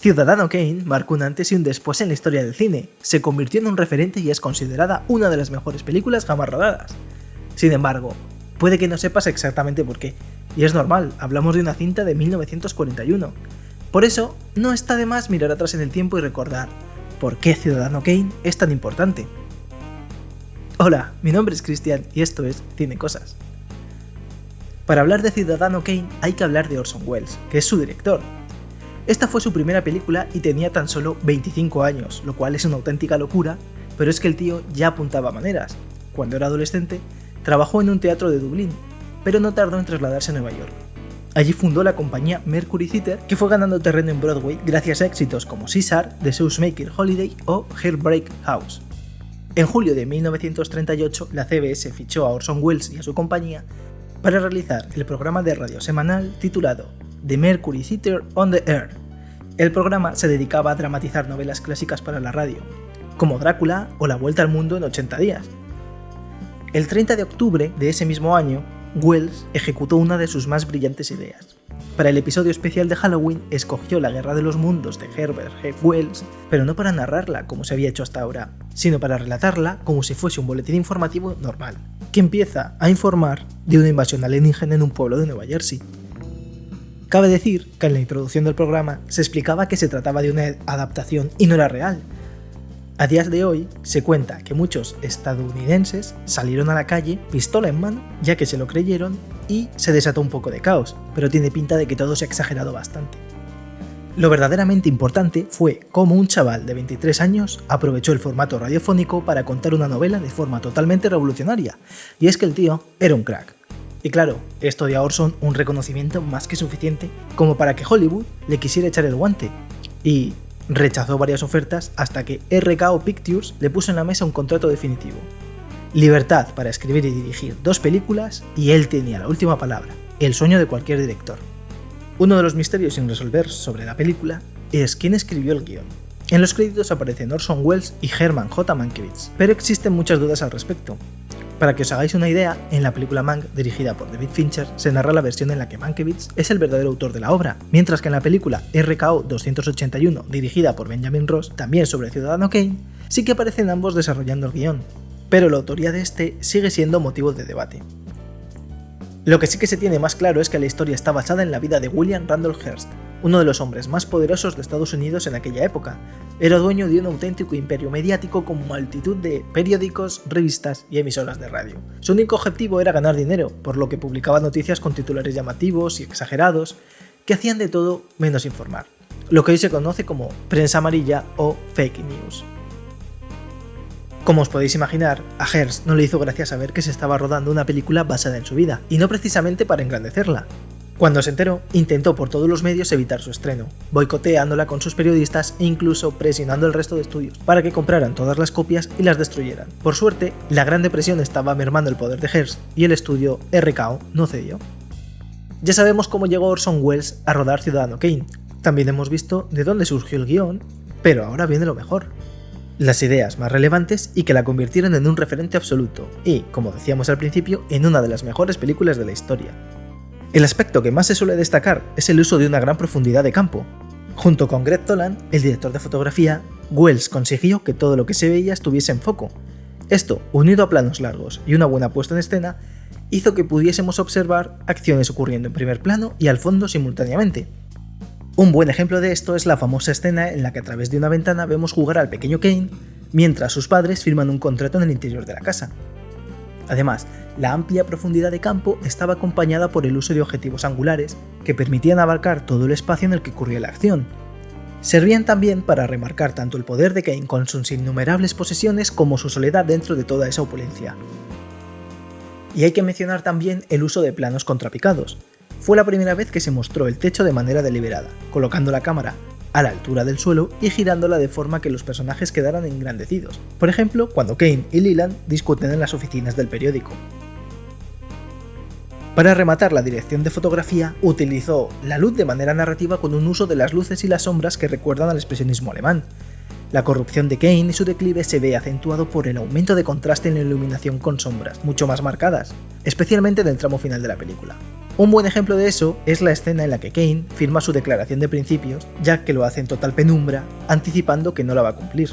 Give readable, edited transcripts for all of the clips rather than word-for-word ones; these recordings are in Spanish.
Ciudadano Kane marcó un antes y un después en la historia del cine, se convirtió en un referente y es considerada una de las mejores películas jamás rodadas. Sin embargo, puede que no sepas exactamente por qué, y es normal, hablamos de una cinta de 1941. Por eso, no está de más mirar atrás en el tiempo y recordar por qué Ciudadano Kane es tan importante. Hola, mi nombre es Cristian y esto es Cine Cosas. Para hablar de Ciudadano Kane hay que hablar de Orson Welles, que es su director. Esta fue su primera película y tenía tan solo 25 años, lo cual es una auténtica locura, pero es que el tío ya apuntaba maneras. Cuando era adolescente, trabajó en un teatro de Dublín, pero no tardó en trasladarse a Nueva York. Allí fundó la compañía Mercury Theatre, que fue ganando terreno en Broadway gracias a éxitos como Caesar, The Shoemaker Holiday o Heartbreak House. En julio de 1938, la CBS fichó a Orson Welles y a su compañía para realizar el programa de radio semanal titulado The Mercury Theatre on the Air. El programa se dedicaba a dramatizar novelas clásicas para la radio, como Drácula o La Vuelta al Mundo en 80 días. El 30 de octubre de ese mismo año, Welles ejecutó una de sus más brillantes ideas. Para el episodio especial de Halloween escogió La Guerra de los Mundos de Herbert G. Wells, pero no para narrarla como se había hecho hasta ahora, sino para relatarla como si fuese un boletín informativo normal, que empieza a informar de una invasión alienígena en un pueblo de Nueva Jersey. Cabe decir que en la introducción del programa se explicaba que se trataba de una adaptación y no era real. A días de hoy se cuenta que muchos estadounidenses salieron a la calle, pistola en mano, ya que se lo creyeron y se desató un poco de caos, pero tiene pinta de que todo se ha exagerado bastante. Lo verdaderamente importante fue cómo un chaval de 23 años aprovechó el formato radiofónico para contar una novela de forma totalmente revolucionaria, y es que el tío era un crack. Y claro, esto dio a Orson un reconocimiento más que suficiente como para que Hollywood le quisiera echar el guante, y rechazó varias ofertas hasta que RKO Pictures le puso en la mesa un contrato definitivo. Libertad para escribir y dirigir 2 películas y él tenía la última palabra, el sueño de cualquier director. Uno de los misterios sin resolver sobre la película es quién escribió el guión. En los créditos aparecen Orson Welles y Herman J. Mankiewicz, pero existen muchas dudas al respecto. Para que os hagáis una idea, en la película Mank, dirigida por David Fincher, se narra la versión en la que Mankiewicz es el verdadero autor de la obra, mientras que en la película RKO 281, dirigida por Benjamin Ross, también sobre Ciudadano Kane, sí que aparecen ambos desarrollando el guión, pero la autoría de este sigue siendo motivo de debate. Lo que sí que se tiene más claro es que la historia está basada en la vida de William Randolph Hearst, uno de los hombres más poderosos de Estados Unidos en aquella época. Era dueño de un auténtico imperio mediático con multitud de periódicos, revistas y emisoras de radio. Su único objetivo era ganar dinero, por lo que publicaba noticias con titulares llamativos y exagerados, que hacían de todo menos informar, lo que hoy se conoce como prensa amarilla o fake news. Como os podéis imaginar, a Hearst no le hizo gracia saber que se estaba rodando una película basada en su vida, y no precisamente para engrandecerla. Cuando se enteró, intentó por todos los medios evitar su estreno, boicoteándola con sus periodistas e incluso presionando al resto de estudios para que compraran todas las copias y las destruyeran. Por suerte, la Gran Depresión estaba mermando el poder de Hearst y el estudio RKO no cedió. Ya sabemos cómo llegó Orson Welles a rodar Ciudadano Kane, también hemos visto de dónde surgió el guión, pero ahora viene lo mejor. Las ideas más relevantes y que la convirtieron en un referente absoluto y, como decíamos al principio, en una de las mejores películas de la historia. El aspecto que más se suele destacar es el uso de una gran profundidad de campo. Junto con Greg Toland, el director de fotografía, Welles consiguió que todo lo que se veía estuviese en foco. Esto, unido a planos largos y una buena puesta en escena, hizo que pudiésemos observar acciones ocurriendo en primer plano y al fondo simultáneamente. Un buen ejemplo de esto es la famosa escena en la que a través de una ventana vemos jugar al pequeño Kane mientras sus padres firman un contrato en el interior de la casa. Además, la amplia profundidad de campo estaba acompañada por el uso de objetivos angulares que permitían abarcar todo el espacio en el que ocurría la acción. Servían también para remarcar tanto el poder de Kane con sus innumerables posesiones como su soledad dentro de toda esa opulencia. Y hay que mencionar también el uso de planos contrapicados. Fue la primera vez que se mostró el techo de manera deliberada, colocando la cámara a la altura del suelo y girándola de forma que los personajes quedaran engrandecidos. Por ejemplo, cuando Kane y Leland discuten en las oficinas del periódico. Para rematar la dirección de fotografía, utilizó la luz de manera narrativa con un uso de las luces y las sombras que recuerdan al expresionismo alemán. La corrupción de Kane y su declive se ve acentuado por el aumento de contraste en la iluminación con sombras, mucho más marcadas, especialmente en el tramo final de la película. Un buen ejemplo de eso es la escena en la que Kane firma su declaración de principios, ya que lo hace en total penumbra, anticipando que no la va a cumplir.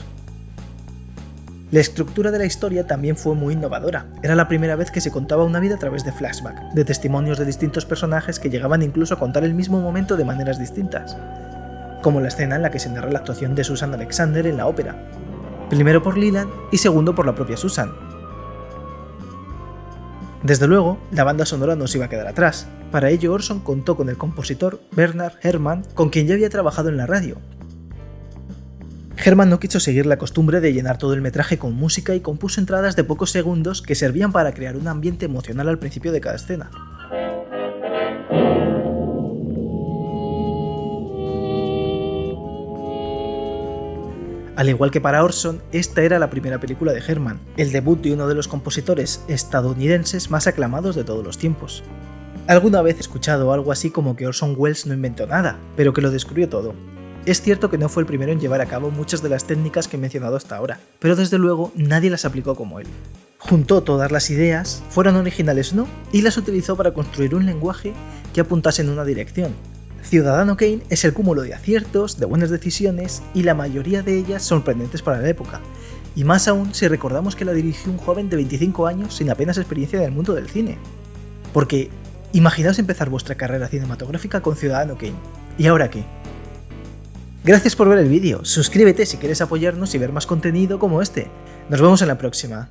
La estructura de la historia también fue muy innovadora. Era la primera vez que se contaba una vida a través de flashback, de testimonios de distintos personajes que llegaban incluso a contar el mismo momento de maneras distintas, como la escena en la que se narra la actuación de Susan Alexander en la ópera, primero por Leland y segundo por la propia Susan. Desde luego, la banda sonora no se iba a quedar atrás. Para ello, Orson contó con el compositor Bernard Herrmann, con quien ya había trabajado en la radio. Herrmann no quiso seguir la costumbre de llenar todo el metraje con música y compuso entradas de pocos segundos que servían para crear un ambiente emocional al principio de cada escena. Al igual que para Orson, esta era la primera película de Herrmann, el debut de uno de los compositores estadounidenses más aclamados de todos los tiempos. Alguna vez he escuchado algo así como que Orson Welles no inventó nada, pero que lo descubrió todo. Es cierto que no fue el primero en llevar a cabo muchas de las técnicas que he mencionado hasta ahora, pero desde luego nadie las aplicó como él. Juntó todas las ideas, fueran originales o no, y las utilizó para construir un lenguaje que apuntase en una dirección. Ciudadano Kane es el cúmulo de aciertos, de buenas decisiones y la mayoría de ellas sorprendentes para la época, y más aún si recordamos que la dirigió un joven de 25 años sin apenas experiencia en el mundo del cine. Porque imaginaos empezar vuestra carrera cinematográfica con Ciudadano Kane. ¿Y ahora qué? Gracias por ver el vídeo, suscríbete si quieres apoyarnos y ver más contenido como este. Nos vemos en la próxima.